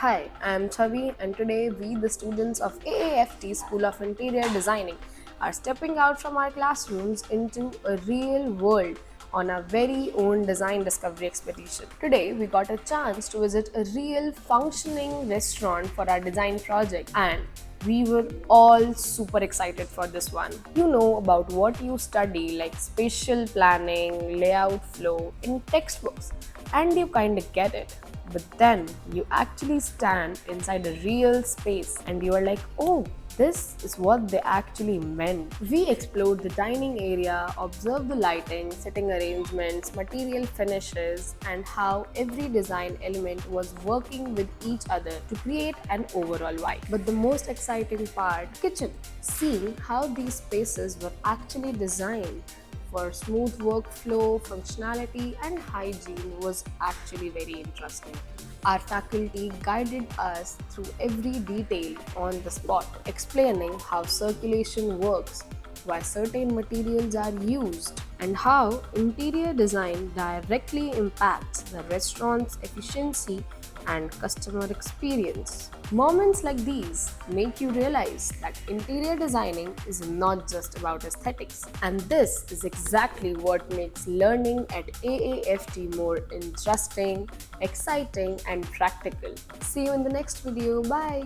Hi, I'm Chavi, and today we, the students of AAFT School of Interior Designing, are stepping out from our classrooms into a real world on our very own design discovery expedition. Today, we got a chance to visit a real functioning restaurant for our design project, and we were all super excited for this one. You know about what you study, like spatial planning, layout flow, in textbooks, and you kind of get it. But then you actually stand inside a real space and you are like, oh, this is what they actually meant. We explored the dining area, observed the lighting, setting arrangements, material finishes, and how every design element was working with each other to create an overall vibe. But the most exciting part, kitchen. Seeing how these spaces were actually designed for smooth workflow, functionality, and hygiene was actually very interesting. Our faculty guided us through every detail on the spot, explaining how circulation works, why certain materials are used, and how interior design directly impacts the restaurant's efficiency and customer experience. Moments like these make you realize that interior designing is not just about aesthetics, and this is exactly what makes learning at AAFT more interesting, exciting, and practical. See you in the next video. Bye.